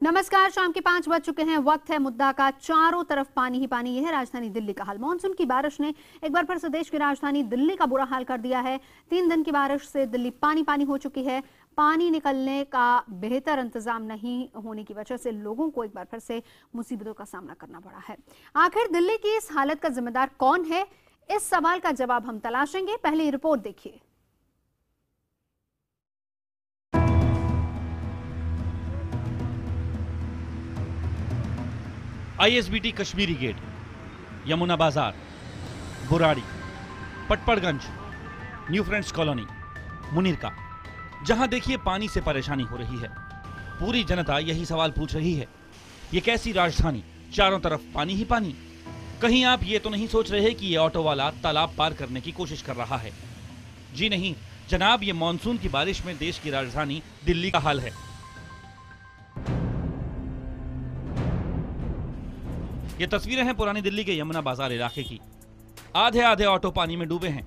नमस्कार, शाम के 5 बज चुके हैं। वक्त है मुद्दा का। चारों तरफ पानी ही पानी। यह है राजधानी दिल्ली का हाल। मानसून की बारिश ने एक बार फिर से देश की राजधानी दिल्ली का बुरा हाल कर दिया है। 3 दिन की बारिश से दिल्ली पानी पानी हो चुकी है। पानी निकलने का बेहतर इंतजाम नहीं होने की वजह से लोगों को एक बार फिर से मुसीबतों का सामना करना पड़ा है। आखिर दिल्ली की इस हालत का जिम्मेदार कौन है, इस सवाल का जवाब हम तलाशेंगे। पहले रिपोर्ट देखिए। आईएसबीटी कश्मीरी गेट, यमुना बाजार, Burari, Patparganj, new friends colony, Munirka, जहां देखिए पानी से परेशानी हो रही है। पूरी जनता यही सवाल पूछ रही है, ये कैसी राजधानी, चारों तरफ पानी ही पानी। कहीं आप ये तो नहीं सोच रहे कि ये ऑटो वाला तालाब पार करने की कोशिश कर रहा है? जी नहीं जनाब, ये मानसून की बारिश में देश की राजधानी दिल्ली का हाल है। ये तस्वीरें हैं पुरानी दिल्ली के यमुना बाजार इलाके की। आधे आधे ऑटो पानी में डूबे हैं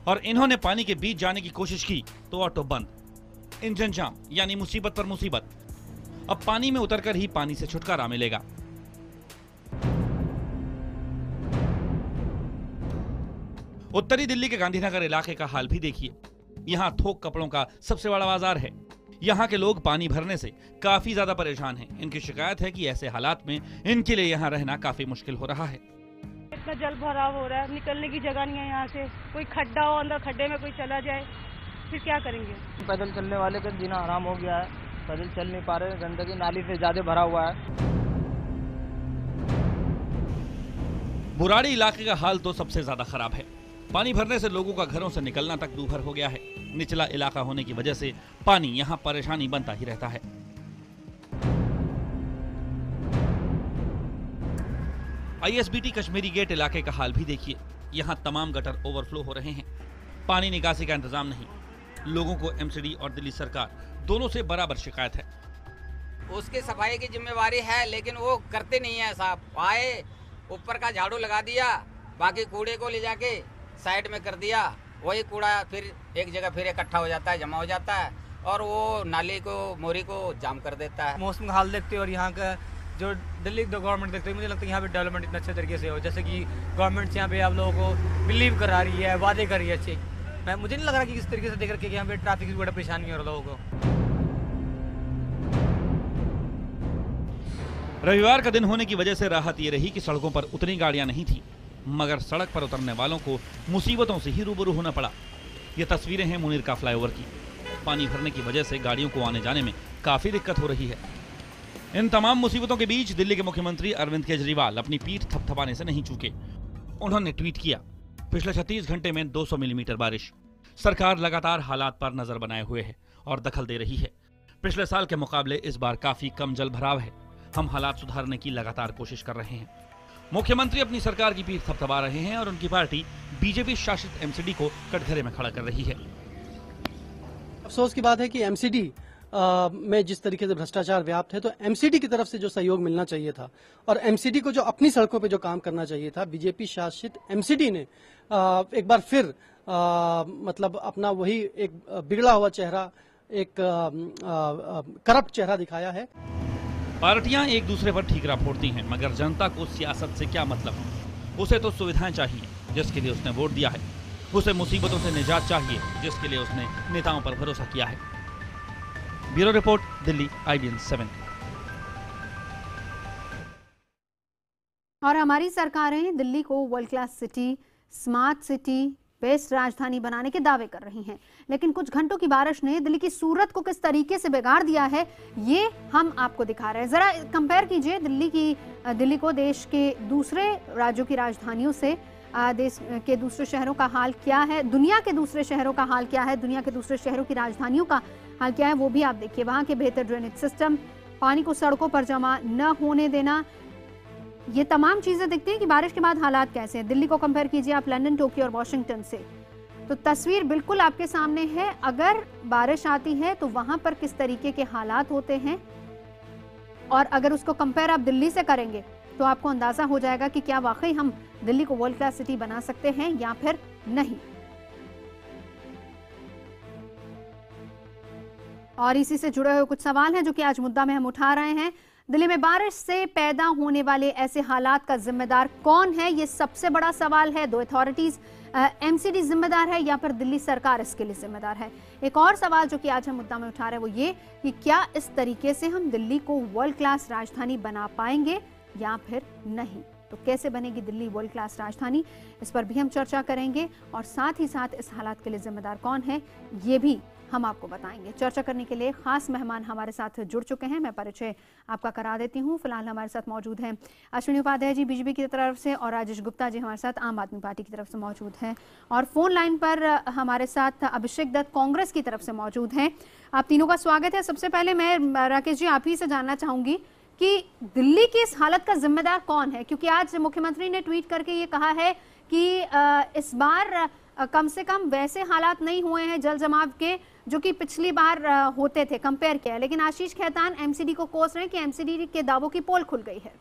और इन्होंने पानी के बीच जाने की कोशिश की तो ऑटो बंद, इंजन जाम, यानी मुसीबत पर मुसीबत। अब पानी में उतरकर ही पानी से छुटकारा मिलेगा। उत्तरी दिल्ली के गांधीनगर इलाके का हाल भी देखिए। यहाँ थोक कपड़ों का सबसे बड़ा बाजार है। यहाँ के लोग पानी भरने से काफी ज्यादा परेशान हैं। इनकी शिकायत है कि ऐसे हालात में इनके लिए यहाँ रहना काफी मुश्किल हो रहा है। इतना जल भराव हो रहा है, निकलने की जगह नहीं है। यहाँ से कोई खड्डा हो, अंदर खड्डे में कोई चला जाए, फिर क्या करेंगे? पैदल चलने वाले का जीना आराम हो गया है। पैदल चल नहीं पा रहे, गंदगी नाली से ज्यादा भरा हुआ है। बुराड़ी इलाके का हाल तो सबसे ज्यादा खराब है। पानी भरने से लोगों का घरों से निकलना तक दूभर हो गया है। निचला इलाका होने की वजह से पानी यहाँ परेशानी बनता ही रहता है। आईएसबीटी कश्मीरी गेट इलाके का हाल भी देखिए। यहाँ तमाम गटर ओवरफ्लो हो रहे हैं। पानी निकासी का इंतजाम नहीं। लोगों को एमसीडी और दिल्ली सरकार दोनों से बराबर शिकायत है। उसकी सफाई की जिम्मेवारी है, लेकिन वो करते नहीं है साहब। आए, ऊपर का झाड़ू लगा दिया, बाकी कूड़े को ले जाके साइड में कर दिया। वही कूड़ा फिर एक जगह फिर इकट्ठा हो जाता है, जमा हो जाता है और वो नाली को, मोरी को जाम कर देता है। मौसम का हाल देखते और यहाँ का जो दिल्ली गवर्नमेंट देखते, मुझे लगता है यहाँ पे डेवलपमेंट इतना अच्छे तरीके से हो। जैसे कि गवर्नमेंट यहाँ पे आप लोगों को बिलीव करा रही है, वादे कर रही है अच्छे। मुझे नहीं लग रहा कि किस तरीके से देख रखे कि यहाँ पे ट्रैफिक की बड़ा परेशानी हो रहा लोगों को। रविवार का दिन होने की वजह से राहत ये रही कि सड़कों पर उतनी गाड़ियां नहीं थी, मगर सड़क पर उतरने वालों को मुसीबतों से ही रूबरू होना पड़ा। ये तस्वीरें हैं मुनीरका फ्लाईओवर की। पानी भरने की वजह से गाड़ियों को आने जाने में काफी दिक्कत हो रही है। इन तमाम मुसीबतों के बीच दिल्ली के मुख्यमंत्री अरविंद केजरीवाल अपनी पीठ थपथपाने से नहीं चूके। उन्होंने ट्वीट किया, पिछले 36 घंटे में 200 मिलीमीटर बारिश। सरकार लगातार हालात पर नजर बनाए हुए है और दखल दे रही है। पिछले साल के मुकाबले इस बार काफी कम जल भराव है। हम हालात सुधारने की लगातार कोशिश कर रहे हैं। मुख्यमंत्री अपनी सरकार की पीठ थपथपा रहे हैं और उनकी पार्टी बीजेपी शासित एमसीडी को कटघरे में खड़ा कर रही है। अफसोस की बात है कि एमसीडी में जिस तरीके से भ्रष्टाचार व्याप्त है, तो एमसीडी की तरफ से जो सहयोग मिलना चाहिए था और एमसीडी को जो अपनी सड़कों पे जो काम करना चाहिए था, बीजेपी शासित एमसीडी ने एक बार फिर मतलब अपना वही एक बिगड़ा हुआ चेहरा, एक करप्ट चेहरा दिखाया है। पार्टियां एक दूसरे पर ठीकरा फोड़ती हैं, मगर जनता को सियासत से क्या मतलब? उसे तो सुविधाएं चाहिए जिसके लिए उसने वोट दिया है। उसे मुसीबतों से निजात चाहिए जिसके लिए उसने नेताओं पर भरोसा किया है। Bureau report, Delhi, IBN 7। और हमारी सरकारें दिल्ली को world class city, smart city, best राजधानी बनाने के दावे कर रही हैं, लेकिन कुछ घंटों की बारिश ने दिल्ली की सूरत को किस तरीके से बिगाड़ दिया है, ये हम आपको दिखा रहे हैं। जरा कंपेयर कीजिए दिल्ली को देश के दूसरे राज्यों की राजधानियों से। देश के दूसरे शहरों का हाल क्या है, दुनिया के दूसरे शहरों का हाल क्या है, दुनिया के दूसरे शहरों की राजधानियों का हाल क्या है, वो भी आप देखिए। वहां के बेहतर ड्रेनेज सिस्टम, पानी को सड़कों पर जमा न होने देना, ये तमाम चीजें दिखती हैं कि बारिश के बाद हालात कैसे हैं। दिल्ली को कंपेयर कीजिए आप लंदन, टोक्यो और वॉशिंगटन से, तो तस्वीर बिल्कुल आपके सामने है। अगर बारिश आती है तो वहां पर किस तरीके के हालात होते हैं, और अगर उसको कंपेयर आप दिल्ली से करेंगे तो आपको अंदाजा हो जाएगा कि क्या वाकई हम दिल्ली को वर्ल्ड क्लास सिटी बना सकते हैं या फिर नहीं। और इसी से जुड़े हुए कुछ सवाल हैं जो कि आज मुद्दा में हम उठा रहे हैं। दिल्ली में बारिश से पैदा होने वाले ऐसे हालात का जिम्मेदार कौन है, ये सबसे बड़ा सवाल है। दो अथॉरिटीज एमसीडी जिम्मेदार है या फिर दिल्ली सरकार इसके लिए जिम्मेदार है। एक और सवाल जो कि आज हम मुद्दा में उठा रहे हैं वो ये कि क्या इस तरीके से हम दिल्ली को वर्ल्ड क्लास राजधानी बना पाएंगे या फिर नहीं। तो कैसे बनेगी दिल्ली वर्ल्ड क्लास राजधानी, इस पर भी हम चर्चा करेंगे और साथ ही साथ इस हालात के लिए जिम्मेदार कौन है ये भी हम आपको बताएंगे। चर्चा करने के लिए खास मेहमान हमारे साथ जुड़ चुके हैं, मैं परिचय आपका करा देती हूं। फिलहाल हमारे साथ मौजूद हैं अश्विनी उपाध्याय जी बीजेपी की तरफ से और राजेश गुप्ता जी हमारे साथ आम आदमी पार्टी की तरफ से मौजूद हैं और फोन लाइन पर हमारे साथ अभिषेक दत्त कांग्रेस की तरफ से मौजूद हैं। आप तीनों का स्वागत है। सबसे पहले मैं राकेश जी आप ही से जानना चाहूंगी कि दिल्ली की इस हालत का जिम्मेदार कौन है, क्योंकि आज मुख्यमंत्री ने ट्वीट करके ये कहा है कि इस बार कम से कम वैसे हालात नहीं हुए हैं जल जमाव के जो कि पिछली बार होते थे कंपेयर किया, लेकिन आशीष खेतान एमसीडी को कोस रहे हैं कि एमसीडी के दावों की पोल खुल गई है।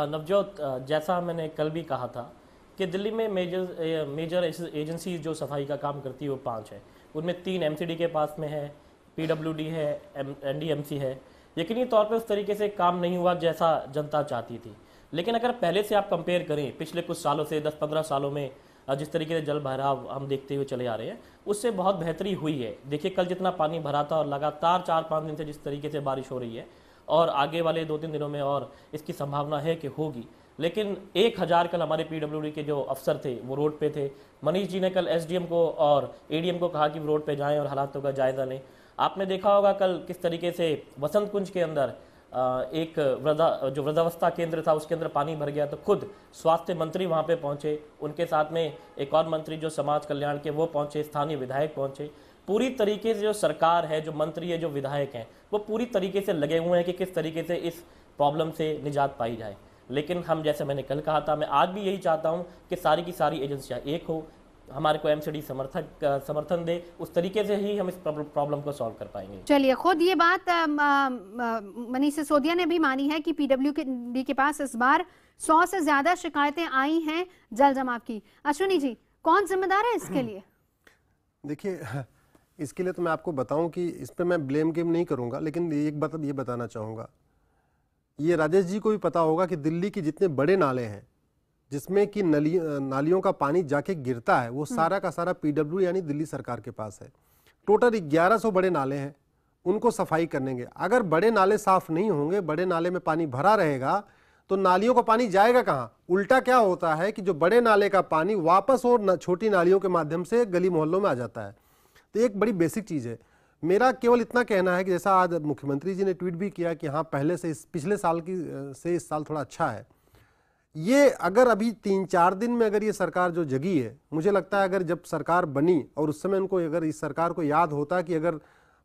नवजोत, जैसा मैंने कल भी कहा था कि दिल्ली में मेजर एजेंसी जो सफाई का काम करती है वो 5 है। उनमें 3 एमसीडी के पास में है, पीडब्ल्यूडी है, एनडीएमसी है। यकीनी तौर पे उस तरीके से काम नहीं हुआ जैसा जनता चाहती थी। लेकिन अगर पहले से आप कंपेयर करें पिछले कुछ सालों से 10-15 सालों में जिस तरीके से जल भराव हम देखते हुए चले आ रहे हैं उससे बहुत बेहतरी हुई है। देखिए कल जितना पानी भरा था और लगातार 4-5 दिन से जिस तरीके से बारिश हो रही है और आगे वाले 2-3 दिनों में और इसकी संभावना है कि होगी। लेकिन 1000 कल हमारे पीडब्ल्यूडी के जो अफसर थे वो रोड पे थे। मनीष जी ने कल एसडीएम को और एडीएम को कहा कि वो रोड पे जाएं और हालातों का जायजा लें। आपने देखा होगा कल किस तरीके से वसंत कुंज के अंदर एक जो वृद्धावस्था केंद्र था उसके अंदर पानी भर गया तो खुद स्वास्थ्य मंत्री वहां पे पहुंचे, उनके साथ में एक और मंत्री जो समाज कल्याण के वो पहुंचे, स्थानीय विधायक पहुंचे। पूरी तरीके से जो सरकार है, जो मंत्री है, जो विधायक हैं वो पूरी तरीके से लगे हुए हैं कि किस तरीके से इस प्रॉब्लम से निजात पाई जाए। लेकिन हम जैसे मैंने कल कहा था, मैं आज भी यही चाहता हूं कि सारी की सारी एजेंसियां एक हो, हमारे को एमसीडी समर्थन दे, उस तरीके से ही हम इस प्रॉब्लम को सॉल्व कर पाएंगे। चलिए, खुद ये बात मनीष सिसोदिया ने भी मानी है कि पीडब्ल्यूडी के पास इस बार 100 से ज्यादा शिकायतें आई हैं जल जमाव की। अश्विनी जी, कौन जिम्मेदार है इसके लिए? देखिए, इसके लिए तो मैं आपको बताऊं कि इस पे मैं ब्लेम गेम नहीं करूंगा, लेकिन एक बात ये बताना चाहूंगा, ये राजेश जी को भी पता होगा कि दिल्ली के जितने बड़े नाले हैं जिसमें कि नालियों का पानी जाके गिरता है वो सारा का सारा पीडब्ल्यू यानी दिल्ली सरकार के पास है। टोटल 1100 बड़े नाले हैं, उनको सफाई करनेंगे। अगर बड़े नाले साफ नहीं होंगे, बड़े नाले में पानी भरा रहेगा तो नालियों का पानी जाएगा कहाँ? उल्टा क्या होता है कि जो बड़े नाले का पानी वापस और छोटी नालियों के माध्यम से गली मोहल्लों में आ जाता है। तो एक बड़ी बेसिक चीज़ है। मेरा केवल इतना कहना है कि जैसा आज मुख्यमंत्री जी ने ट्वीट भी किया कि हाँ पहले से पिछले साल की से इस साल थोड़ा अच्छा है। ये अगर अभी 3-4 दिन में अगर ये सरकार जो जगी है, मुझे लगता है अगर जब सरकार बनी और उस समय उनको अगर इस सरकार को याद होता कि अगर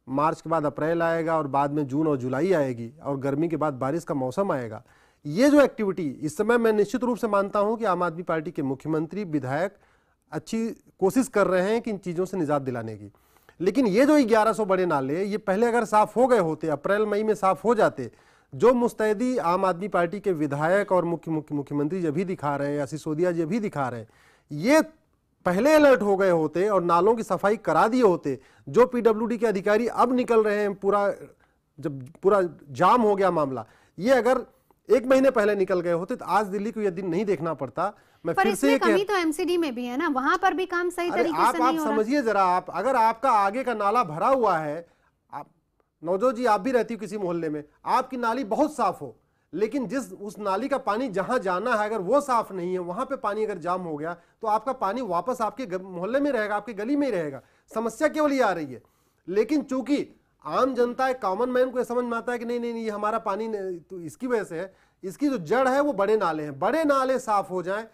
मार्च के बाद अप्रैल आएगा और बाद में जून और जुलाई आएगी और गर्मी के बाद बारिश का मौसम आएगा, ये जो एक्टिविटी इस समय मैं निश्चित रूप से मानता हूं कि आम आदमी पार्टी के मुख्यमंत्री विधायक अच्छी कोशिश कर रहे हैं कि इन चीज़ों से निजात दिलाने की। लेकिन ये जो 1100 बड़े नाले ये पहले अगर साफ हो गए होते, अप्रैल मई में साफ हो जाते, जो मुस्तैदी आम आदमी पार्टी के विधायक और मुख्यमंत्री जी भी दिखा रहे हैं या सिसोदिया जी भी दिखा रहे हैं, ये पहले अलर्ट हो गए होते और नालों की सफाई करा दिए होते। जो पीडब्ल्यूडी के अधिकारी अब निकल रहे हैं, जब पूरा जाम हो गया मामला, ये अगर 1 महीने पहले निकल गए होते तो आज दिल्ली को यह दिन नहीं देखना पड़ता। मैं पर फिर से कमी तो एमसीडी में भी है ना, वहां पर भी काम सही तरीके से नहीं हो रहा। आप समझिए जरा, आप अगर आपका आगे का नाला भरा हुआ है, आप नवजोत जी आप भी रहती हो किसी मोहल्ले में, आपकी नाली बहुत साफ हो, लेकिन जिस उस नाली का पानी जहां जाना है अगर वो साफ नहीं है, वहां पे पानी अगर जाम हो गया तो आपका पानी वापस आपके मोहल्ले में रहेगा, आपकी गली में ही रहेगा। समस्या केवल ये आ रही है। लेकिन चूंकि आम जनता, कॉमन मैन को समझ में आता है कि नहीं नहीं नहीं ये हमारा पानी तो इसकी वजह से है, इसकी जो जड़ है वो बड़े नाले हैं। बड़े नाले साफ हो जाएं।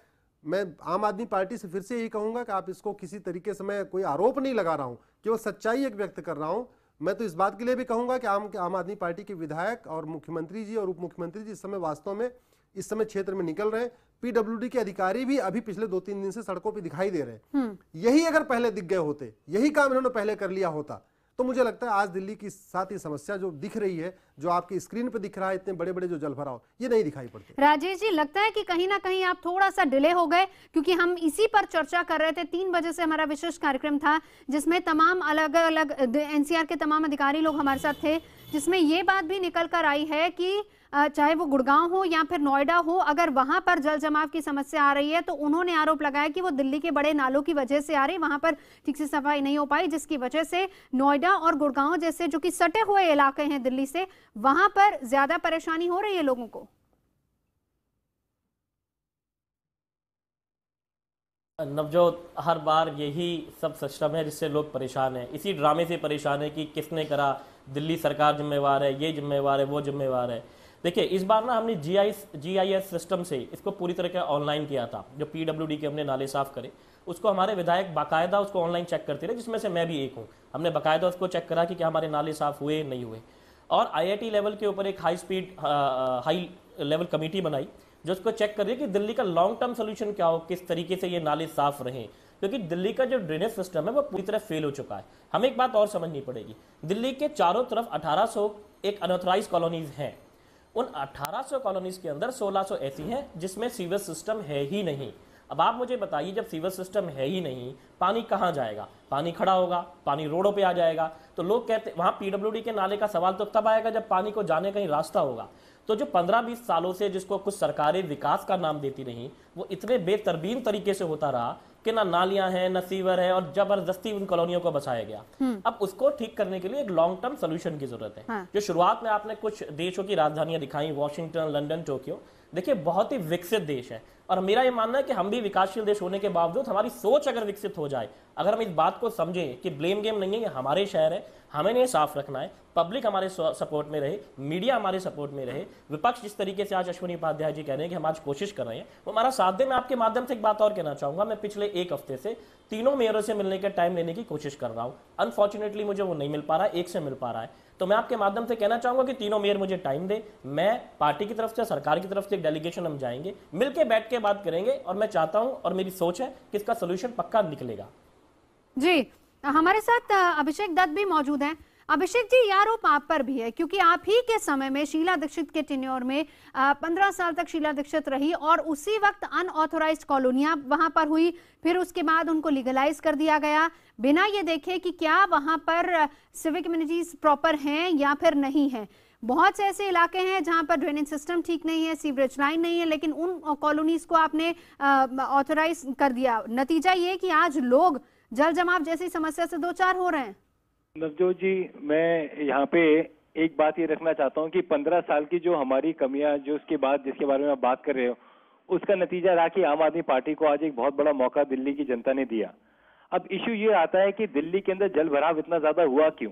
मैं आम आदमी पार्टी से फिर से यही कहूंगा कि आप इसको किसी तरीके से, मैं कोई आरोप नहीं लगा रहा हूं, केवल सच्चाई एक व्यक्त कर रहा हूं। मैं तो इस बात के लिए भी कहूंगा कि आम आदमी पार्टी के विधायक और मुख्यमंत्री जी और उप मुख्यमंत्री जी इस समय वास्तव में इस समय क्षेत्र में निकल रहे हैं। पीडब्ल्यूडी के अधिकारी भी अभी पिछले 2-3 दिन से सड़कों पर दिखाई दे रहे हैं। यही अगर पहले दिख गए होते, यही काम इन्होंने पहले कर लिया होता, तो मुझे लगता है आज दिल्ली की साथ ही समस्या जो दिख रही है, जो आपकी स्क्रीन पे दिख रहा है, इतने बड़े बड़े जो जलभराव, ये नहीं दिखाई पड़ते। राजेश जी, लगता है कि कहीं ना कहीं आप थोड़ा सा डिले हो गए, क्योंकि हम इसी पर चर्चा कर रहे थे। 3 बजे से हमारा विशेष कार्यक्रम था जिसमें तमाम अलग अलग एनसीआर के तमाम अधिकारी लोग हमारे साथ थे, जिसमें ये बात भी निकल कर आई है कि चाहे वो गुड़गांव हो या फिर नोएडा हो, अगर वहां पर जल जमाव की समस्या आ रही है तो उन्होंने आरोप लगाया कि वो दिल्ली के बड़े नालों की वजह से आ रही, वहां पर ठीक से सफाई नहीं हो पाई, जिसकी वजह से नोएडा और गुड़गांव जैसे जो कि सटे हुए इलाके हैं दिल्ली से, वहां पर ज्यादा परेशानी हो रही है लोगों को। नवजोत, हर बार यही सब सिस्टम है जिससे लोग परेशान हैं, इसी ड्रामे से परेशान है कि किसने करा, दिल्ली सरकार जिम्मेवार है, ये जिम्मेवार है, वो जिम्मेवार है। देखिए, इस बार ना हमने GIS सिस्टम से इसको पूरी तरह से ऑनलाइन किया था। जो PWD के हमने नाले साफ करे, उसको हमारे विधायक बाकायदा उसको ऑनलाइन चेक करते रहे, जिसमें से मैं भी एक हूँ। हमने बाकायदा उसको चेक करा कि क्या हमारे नाले साफ हुए नहीं हुए, और IIT लेवल के ऊपर एक हाई लेवल कमेटी बनाई जो उसको चेक कर रही है कि दिल्ली का लॉन्ग टर्म सोल्यूशन क्या हो, किस तरीके से ये नाले साफ रहें, क्योंकि दिल्ली का जो ड्रेनेज सिस्टम है वो पूरी तरह फेल हो चुका है। हमें एक बात और समझनी पड़ेगी, दिल्ली के चारों तरफ 1800 एक अनऑथराइज कॉलोनीज हैं। उन 1800 कॉलोनीज के अंदर 1600 ऐसी हैं जिसमें सीवर सिस्टम है ही नहीं। अब आप मुझे बताइए, जब सीवर सिस्टम है ही नहीं, पानी कहाँ जाएगा? पानी खड़ा होगा, पानी रोडों पे आ जाएगा। तो लोग कहते, वहाँ PWD के नाले का सवाल तो तब आएगा जब पानी को जाने का ही रास्ता होगा। तो जो 15-20 सालों से जिसको कुछ सरकारें विकास का नाम देती रही, वो इतने बेतरतीब तरीके से होता रहा कि ना नालियां हैं, न सीवर है, और जबरदस्ती उन कॉलोनियों को बसाया गया। अब उसको ठीक करने के लिए एक लॉन्ग टर्म सोल्यूशन की जरूरत है। हाँ। जो शुरुआत में आपने कुछ देशों की राजधानियां दिखाई, वॉशिंगटन, लंदन, टोक्यो, देखिए बहुत ही विकसित देश है। और मेरा ये मानना है कि हम भी विकासशील देश होने के बावजूद हमारी सोच अगर विकसित हो जाए, अगर हम इस बात को समझें कि ब्लेम गेम नहीं है, ये हमारे शहर है, हमें इन्हें साफ रखना है, पब्लिक हमारे सपोर्ट में रहे, मीडिया हमारे सपोर्ट में रहे, विपक्ष जिस तरीके से आज अश्विनी उपाध्याय जी कह रहे हैं कि हम आज कोशिश कर रहे हैं, वो हमारा साथ दे। मैं आपके माध्यम से एक बात और कहना चाहूंगा, मैं पिछले 1 हफ्ते से तीनों मेयरों से मिलने का टाइम लेने की कोशिश कर रहा हूं। अनफॉर्चुनेटली मुझे वो नहीं मिल पा रहा है, एक से मिल पा रहा है। तो मैं आपके माध्यम से कहना चाहूंगा कि तीनों मेयर मुझे टाइम दे, मैं पार्टी की तरफ से, सरकार की तरफ से एक डेलीगेशन हम जाएंगे, मिलकर बैठ के बात करेंगे, और मैं चाहता हूं और मेरी सोच है कि इसका सोल्यूशन पक्का निकलेगा। जी, हमारे साथ अभिषेक दत्त भी मौजूद हैं। अभिषेक जी, ये आरोप आप पर भी है, क्योंकि आप ही के समय में शीला दीक्षित के टेन्योर में 15 साल तक शीला दीक्षित रही, और उसी वक्त अनऑथराइज्ड कॉलोनियां वहां पर हुई, फिर उसके बाद उनको लीगलाइज कर दिया गया, बिना ये देखे कि क्या वहां पर सिविक इम्यूनिटीज प्रॉपर हैं या फिर नहीं है। बहुत से ऐसे इलाके हैं जहां पर ड्रेनेज सिस्टम ठीक नहीं है, सीवरेज लाइन नहीं है, लेकिन उन कॉलोनीज को आपने ऑथराइज कर दिया। नतीजा ये कि आज लोग जल जमाव जैसी समस्या से 2-4 हो रहे हैं। नवजोत जी, मैं यहाँ पे एक बात ये रखना चाहता हूँ कि 15 साल की जो हमारी कमियां, जो उसके बाद जिसके बारे में आप बात कर रहे हो, उसका नतीजा रहा कि आम आदमी पार्टी को आज एक बहुत बड़ा मौका दिल्ली की जनता ने दिया। अब इश्यू ये आता है कि दिल्ली के अंदर जल भराव इतना ज्यादा हुआ क्यों?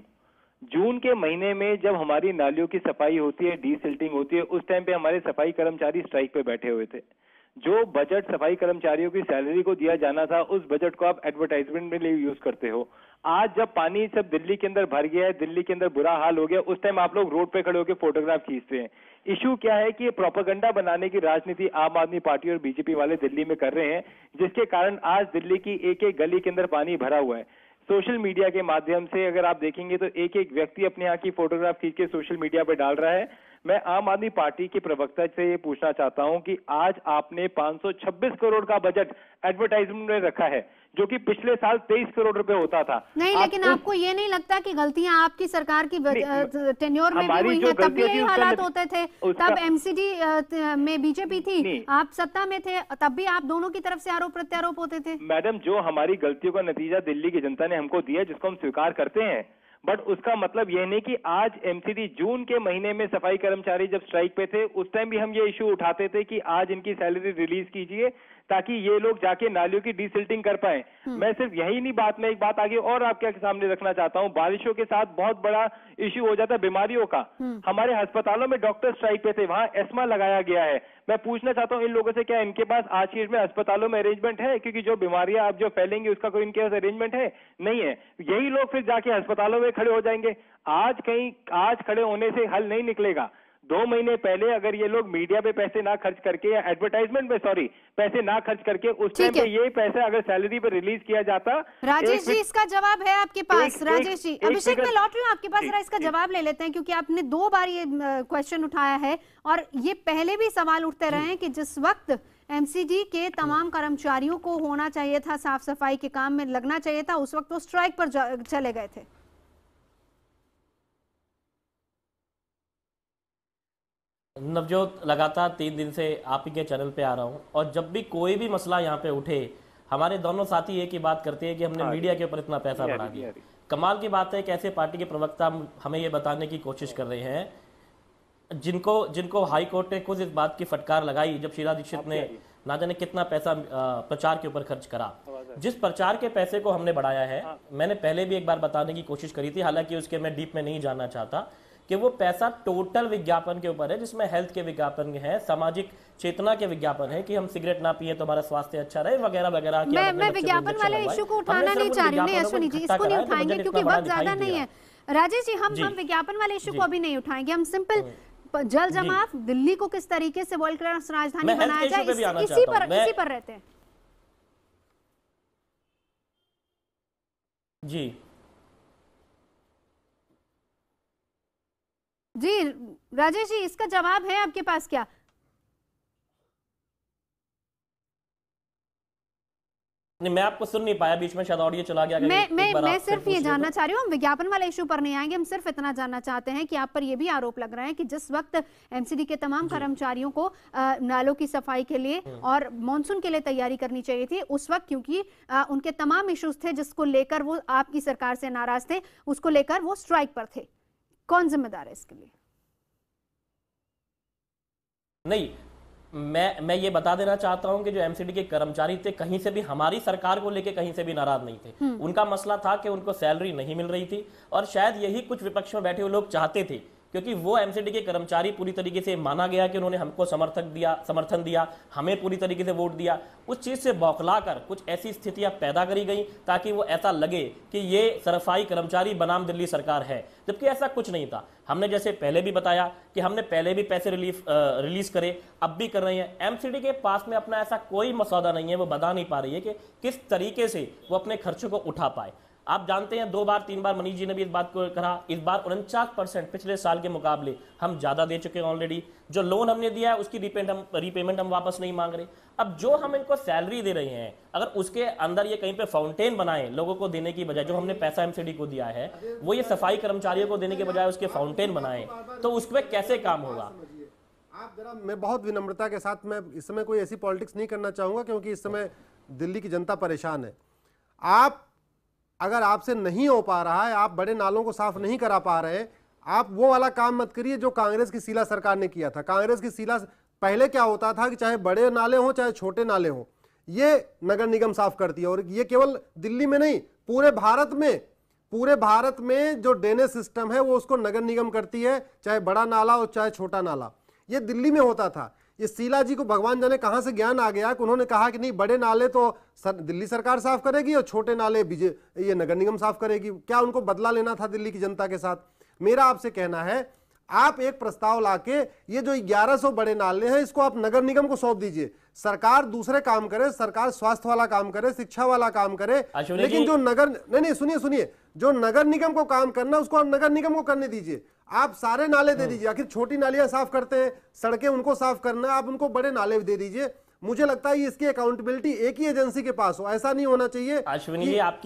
जून के महीने में जब हमारी नालियों की सफाई होती है, डीसिल्टिंग होती है, उस टाइम पे हमारे सफाई कर्मचारी स्ट्राइक पे बैठे हुए थे। जो बजट सफाई कर्मचारियों की सैलरी को दिया जाना था, उस बजट को आप एडवर्टाइजमेंट में लिए यूज करते हो। आज जब पानी सब दिल्ली के अंदर भर गया है, दिल्ली के अंदर बुरा हाल हो गया, उस टाइम आप लोग रोड पे खड़े होकर फोटोग्राफ खींचते हैं। इशू क्या है कि ये प्रोपेगेंडा बनाने की राजनीति आम आदमी पार्टी और बीजेपी वाले दिल्ली में कर रहे हैं, जिसके कारण आज दिल्ली की एक एक गली के अंदर पानी भरा हुआ है। सोशल मीडिया के माध्यम से अगर आप देखेंगे तो एक एक व्यक्ति अपने यहाँ की फोटोग्राफ खींच के सोशल मीडिया पे डाल रहा है। मैं आम आदमी पार्टी के प्रवक्ता से ये पूछना चाहता हूं कि आज आपने 526 करोड़ का बजट एडवर्टाइजमेंट में रखा है, जो कि पिछले साल 23 करोड़ रुपए होता था। नहीं, लेकिन आपको ये नहीं लगता कि गलतियां आपकी सरकार की टेन्योर में भी हुई हैं? तब भी यही हालात होते थे, तब एमसीडी में बीजेपी थी, आप सत्ता में थे, तब भी आप दोनों की तरफ से आरोप प्रत्यारोप होते थे। मैडम, जो हमारी गलतियों का नतीजा दिल्ली की जनता ने हमको दिया, जिसको हम स्वीकार करते हैं, बट उसका मतलब यह नहीं कि आज एमसीडी जून के महीने में सफाई कर्मचारी जब स्ट्राइक पे थे, उस टाइम भी हम ये इशू उठाते थे कि आज इनकी सैलरी रिलीज कीजिए ताकि ये लोग जाके नालियों की डीसिल्टिंग कर पाए। मैं सिर्फ यही नहीं बात, मैं एक बात आगे और आपके सामने रखना चाहता हूं। बारिशों के साथ बहुत बड़ा इश्यू हो जाता है बीमारियों का। हमारे अस्पतालों में डॉक्टर स्ट्राइक पे थे, वहां एस्मा लगाया गया है। मैं पूछना चाहता हूं इन लोगों से, क्या इनके पास आज की में अस्पतालों में अरेंजमेंट है? क्योंकि जो बीमारियां अब जो फैलेंगी उसका कोई इनके पास अरेंजमेंट है? नहीं है। यही लोग फिर जाके अस्पतालों में खड़े हो जाएंगे। आज खड़े होने से हल नहीं निकलेगा। 2 महीने पहले अगर ये लोग मीडिया पे पैसे ना खर्च करके या एडवर्टाइजमेंट पे पैसे ना खर्च करके उस टाइम पे ये पैसा अगर सैलरी पे रिलीज किया जाता। राजेश जी इसका जवाब है आपके पास। राजेश जी, अभिषेक मैं लौट रही हूँ आपके पास, जरा इसका जवाब ले लेते हैं क्योंकि आपने 2 बार ये क्वेश्चन उठाया है और ये पहले भी सवाल उठते रहे हैं कि जिस वक्त एमसीडी के तमाम कर्मचारियों को होना चाहिए था, साफ सफाई के काम में लगना चाहिए था, उस वक्त वो स्ट्राइक पर चले गए थे। नवजोत, लगातार 3 दिन से आप ही के चैनल पे आ रहा हूँ और जब भी कोई भी मसला यहाँ पे उठे हमारे दोनों साथी एक ही बात करते हैं कि हमने मीडिया के ऊपर इतना पैसा बढ़ा दिया। कमाल की बात है कि ऐसे पार्टी के प्रवक्ता हमें ये बताने की कोशिश कर रहे हैं जिनको हाई कोर्ट ने खुद इस बात की फटकार लगाई जब शीला दीक्षित ने ना जाने कितना पैसा प्रचार के ऊपर खर्च करा। जिस प्रचार के पैसे को हमने बढ़ाया है, मैंने पहले भी एक बार बताने की कोशिश करी थी, हालांकि उसके मैं डीप में नहीं जानना चाहता, कि वो पैसा टोटल विज्ञापन के ऊपर है, जिसमें हेल्थ के विज्ञापन है, सामाजिक चेतना के विज्ञापन है कि हम सिगरेट ना पिए तो हमारा स्वास्थ्य अच्छा रहे वगैरह वगैरह। मैं विज्ञापन वाले इशू को उठाना नहीं चाह रही हूँ, नहीं अश्विनी जी इसको नहीं उठाएंगे क्योंकि वक्त ज्यादा नहीं है। राजेश जी, हम विज्ञापन वाले इशू को अभी नहीं उठाएंगे, हम सिंपल जल जमाव, दिल्ली को किस तरीके से वर्ल्ड क्लास राजधानी बनाया जाए, इसी पर रहते हैं। जी जी राजेश जी, इसका जवाब है आपके पास क्या? नहीं, मैं आपको सुन नहीं पाया, बीच में शायद ऑडियो चला गया। मैं सिर्फ ये जानना चाह रही हूँ, हम विज्ञापन वाले इशू पर नहीं आएंगे, हम सिर्फ इतना जानना चाहते हैं कि आप पर ये भी आरोप लग रहा है कि जिस वक्त एमसीडी के तमाम कर्मचारियों को नालों की सफाई के लिए और मॉनसून के लिए तैयारी करनी चाहिए थी, उस वक्त क्योंकि उनके तमाम इश्यूज थे जिसको लेकर वो आपकी सरकार से नाराज थे, उसको लेकर वो स्ट्राइक पर थे। कौन जिम्मेदार है इसके लिए? नहीं, मैं ये बता देना चाहता हूं कि जो एमसीडी के कर्मचारी थे कहीं से भी हमारी सरकार को लेके कहीं से भी नाराज नहीं थे। उनका मसला था कि उनको सैलरी नहीं मिल रही थी और शायद यही कुछ विपक्ष में बैठे हुए लोग चाहते थे, क्योंकि वो एमसीडी के कर्मचारी पूरी तरीके से माना गया कि उन्होंने हमको समर्थन दिया, हमें पूरी तरीके से वोट दिया। उस चीज से बौखलाकर कुछ ऐसी स्थितियां पैदा करी गई ताकि वो ऐसा लगे कि ये सफाई कर्मचारी बनाम दिल्ली सरकार है, जबकि ऐसा कुछ नहीं था। हमने जैसे पहले भी बताया कि हमने पहले भी पैसे रिलीज करे, अब भी कर रहे हैं। एमसीडी के पास में अपना ऐसा कोई मसौदा नहीं है, वो बता नहीं पा रही है कि किस तरीके से वो अपने खर्चों को उठा पाए। आप जानते हैं 2 बार 3 बार मनीष जी ने भी इस बात को कहा, इस बार 49% पिछले साल के मुकाबले हम ज्यादा दे चुके हैं ऑलरेडी। जो लोन हमने दिया है उसकी रीपेमेंट हम वापस नहीं मांग रहे। अब जो हम इनको सैलरी दे रहे हैं, अगर उसके अंदर ये कहीं पे फाउंटेन बनाए लोगों को देने की बजाय, जो हमने पैसा एमसीडी को दिया है वो ये सफाई कर्मचारियों को देने के बजाय उसके फाउंटेन बनाए, तो उस पर कैसे काम होगा? आप जरा, मैं बहुत विनम्रता के साथ, मैं इस समय कोई ऐसी पॉलिटिक्स नहीं करना चाहूंगा क्योंकि इस समय दिल्ली की जनता परेशान है। आप अगर आपसे नहीं हो पा रहा है, आप बड़े नालों को साफ नहीं करा पा रहे हैं, आप वो वाला काम मत करिए जो कांग्रेस की शीला सरकार ने किया था। कांग्रेस की शीला पहले क्या होता था कि चाहे बड़े नाले हो चाहे छोटे नाले हो, ये नगर निगम साफ करती है। और ये केवल दिल्ली में नहीं, पूरे भारत में जो ड्रेनेज सिस्टम है वो उसको नगर निगम करती है, चाहे बड़ा नाला हो चाहे छोटा नाला। ये दिल्ली में होता था। ये शीला जी को भगवान जाने कहां से ज्ञान आ गया कि उन्होंने कहा कि नहीं, बड़े नाले तो दिल्ली सरकार साफ करेगी और छोटे नाले ये नगर निगम साफ करेगी। क्या उनको बदला लेना था दिल्ली की जनता के साथ? मेरा आपसे कहना है, आप एक प्रस्ताव लाके ये जो 1100 बड़े नाले हैं इसको आप नगर निगम को सौंप दीजिए। सरकार दूसरे काम करे, सरकार स्वास्थ्य वाला काम करे, शिक्षा वाला काम करे, लेकिन जो सुनिए, जो नगर निगम को काम करना उसको आप नगर निगम को करने दीजिए। आप सारे नाले दे दीजिए। आखिर छोटी नालियां साफ करते हैं, सड़कें उनको साफ करना है, आप उनको बड़े नाले दे दीजिए। मुझे लगता है इसकी अकाउंटेबिलिटी एक ही एजेंसी के पास हो। ऐसा नहीं होना चाहिए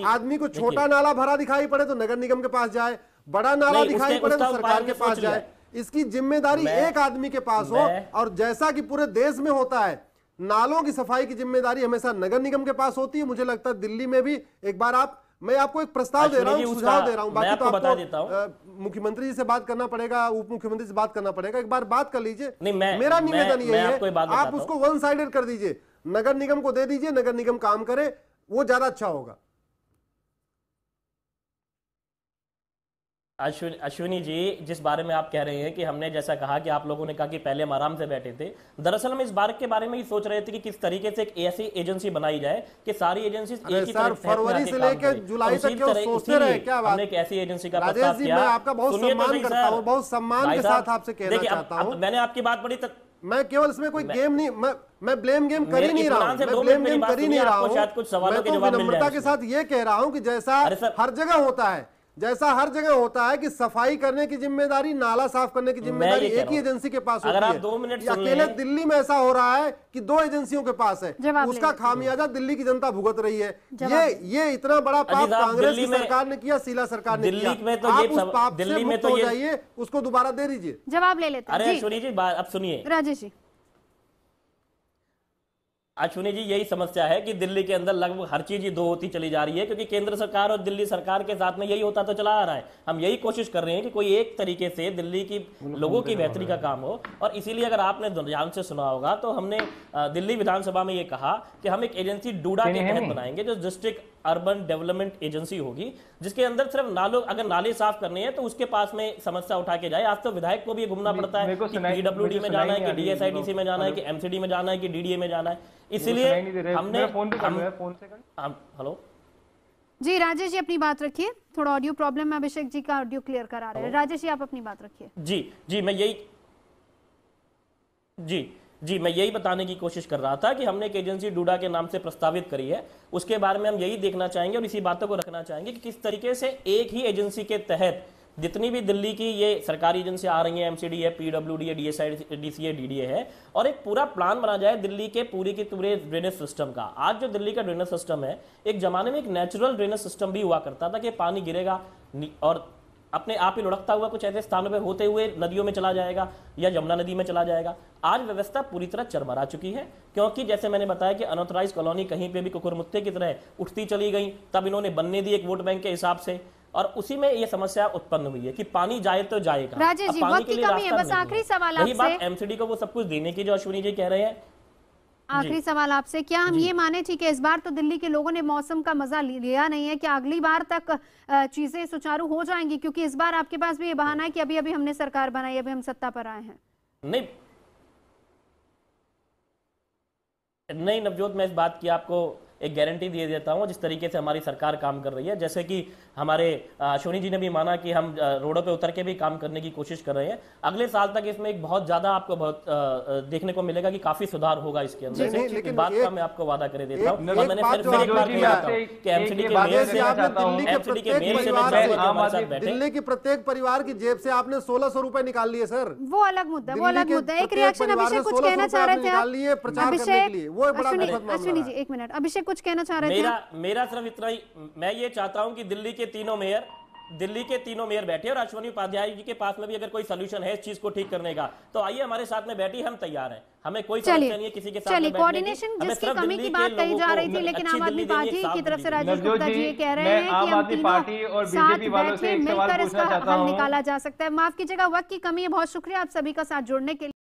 आदमी को छोटा नाला भरा दिखाई पड़े तो नगर निगम के पास जाए, बड़ा नाला दिखाई पड़े तो सरकार के पास जाए। इसकी जिम्मेदारी एक आदमी के पास हो। और जैसा कि पूरे देश में होता है, नालों की सफाई की जिम्मेदारी हमेशा नगर निगम के पास होती है। मुझे लगता है दिल्ली में भी एक बार मैं आपको एक प्रस्ताव दे रहा हूं, सुझाव दे रहा हूं। बाकी तो आपको मुख्यमंत्री जी से बात करना पड़ेगा, उप मुख्यमंत्री से बात करना पड़ेगा। एक बार बात कर लीजिए। मेरा निवेदन यही है, आप उसको वन साइडेड कर दीजिए, नगर निगम को दे दीजिए, नगर निगम काम करे, वो ज्यादा अच्छा होगा। अश्विनी जी, जिस बारे में आप कह रहे हैं कि हमने जैसा कहा कि आप लोगों ने कहा कि पहले हम आराम से बैठे थे, दरअसल हम इस बात के बारे में ही सोच रहे थे कि किस तरीके से एक ऐसी एजेंसी बनाई जाए कि सारी एजेंसी एक ही सर फरवरी से लेकर जुलाई तक क्यों सोचते रहे? क्या बात? हमने एक ऐसी एजेंसी का राजेश जी, मैं आपका बहुत सम्मान करता हूँ, बहुत सम्मान के साथ आपसे कहना चाहता हूँ। मैंने आपकी बात बड़ी मैं केवल इसमें कोई गेम नहीं, मैं ब्लेम गेम कर ही नहीं रहा हूँ, मैं ब्लेम गेम कर ही नहीं रहा हूँ। मैं तो विनम्रता के साथ ये कह रहा हूँ कि जैसा हर जगह होता है, जैसा हर जगह होता है कि सफाई करने की जिम्मेदारी, नाला साफ करने की जिम्मेदारी एक ही एजेंसी के पास होती है। अगर आप 2 मिनट अकेले दिल्ली में ऐसा हो रहा है कि 2 एजेंसियों के पास है, उसका खामियाजा दिल्ली की जनता भुगत रही है। ये इतना बड़ा पाप कांग्रेस की सरकार ने किया, शीला सरकार ने किया। आप उस पाप से मुक्त हो जाइए, उसको दोबारा दे दीजिए। जवाब ले लेते हैं। अरे सुनिए जी, अब सुनिए राजेश जी। अश्विनी जी, यही समस्या है कि दिल्ली के अंदर लगभग हर चीज ही दो होती चली जा रही है, क्योंकि केंद्र सरकार और दिल्ली सरकार के साथ में यही होता तो चला आ रहा है। हम यही कोशिश कर रहे हैं कि कोई एक तरीके से दिल्ली की लोगों की बेहतरी का काम हो, और इसीलिए अगर आपने ध्यान से सुना होगा तो हमने दिल्ली विधानसभा में ये कहा कि हम एक एजेंसी डूडा के तहत बनाएंगे, जो डिस्ट्रिक्ट अर्बन डेवलपमेंट एजेंसी होगी, जिसके अंदर सिर्फ अगर नाले साफ करने हैं तो उसके पास में समस्या उठा के जाए। आज तो विधायक को भी घूमना पड़ता है कि पीडब्ल्यूडी में जाना है, कि डीएसआईडीसी में जाना है, कि एमसीडी में जाना है, कि डीडीए में जाना है। इसलिए हमने हेलो जी, राजेश जी अपनी बात रखिए, थोड़ा ऑडियो प्रॉब्लम है, अभिषेक जी का ऑडियो क्लियर करा रहे हैं। राजेश जी आप अपनी बात रखिए। जी मैं यही बताने की कोशिश कर रहा था कि हमने एक एजेंसी डूडा के नाम से प्रस्तावित करी है, उसके बारे में हम यही देखना चाहेंगे और इसी बातों को रखना चाहेंगे कि किस तरीके से एक ही एजेंसी के तहत जितनी भी दिल्ली की ये सरकारी एजेंसी आ रही है, एमसीडी है, पीडब्ल्यूडी है, डीएसआईडीसी है, डीडीए है, और एक पूरा प्लान बना जाए दिल्ली के पूरे ड्रेनेज सिस्टम का। आज जो दिल्ली का ड्रेनेज सिस्टम है, एक जमाने में एक नेचुरल ड्रेनेज सिस्टम भी हुआ करता था कि पानी गिरेगा और अपने आप ही लुढ़कता हुआ कुछ ऐसे स्थानों पे होते हुए नदियों में चला जाएगा या यमुना नदी में चला जाएगा। आज व्यवस्था पूरी तरह चरमरा चुकी है, क्योंकि जैसे मैंने बताया कि अनऑथराइज कॉलोनी कहीं पे भी कुकुरमुत्ते की तरह उठती चली गई, तब इन्होंने बनने दी एक वोट बैंक के हिसाब से, और उसी में ये समस्या उत्पन्न हुई है कि पानी जाए तो जाएगा। राजेश जी, वक्त की कमी है, बस आखिरी सवाल आपसे। बात एमसीडी को वो सब कुछ देने की जो अश्विनी जी कह रहे हैं। आखिरी सवाल आपसे, क्या हम ये माने ठीक है, इस बार तो दिल्ली के लोगों ने मौसम का मजा लिया नहीं है, क्या अगली बार तक चीजें सुचारू हो जाएंगी? क्योंकि इस बार आपके पास भी ये बहाना है कि अभी अभी हमने सरकार बनाई, अभी हम सत्ता पर आए हैं। नहीं नवजोत, मैं इस बात की आपको एक गारंटी दे देता हूं, जिस तरीके से हमारी सरकार काम कर रही है। जैसे कि हमारे अश्विनी जी ने भी माना कि हम रोडों पे उतर के भी काम करने की कोशिश कर रहे हैं। अगले साल तक इसमें एक बहुत ज्यादा आपको देखने को मिलेगा कि काफी सुधार होगा इसके अंदर से। लेकिन बात का मैं आपको वादा करे देता हूँ, और मैंने फिर एक बार कि एमसीडी के मेयर से दिल्ली के प्रत्येक परिवार की जेब से आपने 1600 रुपए निकाल लिए सर। वो अलग मुद्दा, वो अलग मुद्दा। एक रिएक्शन अभिषेक कुछ कहना चाह रहे थे आप? अश्विनी जी एक मिनट, अभिषेक कुछ कहना चाह रहे थे? मेरा सिर्फ इतना ही, मैं ये चाहता हूं कि दिल्ली के तीनों मेयर बैठे, और अश्विनी उपाध्याय जी के पास में भी अगर कोई सोल्यूशन है इस चीज को ठीक करने का, तो आइए हमारे साथ में बैठिए, हम तैयार हैं। हमें कोई समस्या नहीं है किसी के साथ। चलिए, कोऑर्डिनेशन जिसकी कमी की बात कही जा रही थी, लेकिन आम आदमी पार्टी की तरफ से राजीव गुप्ता जी ये कह रहे हैं कि हम तीनों साथ बैठे मिलकर इसका हल निकाला जा सकता है। माफ कीजिएगा, वक्त की कमी है। बहुत शुक्रिया आप सभी का साथ जोड़ने के लिए।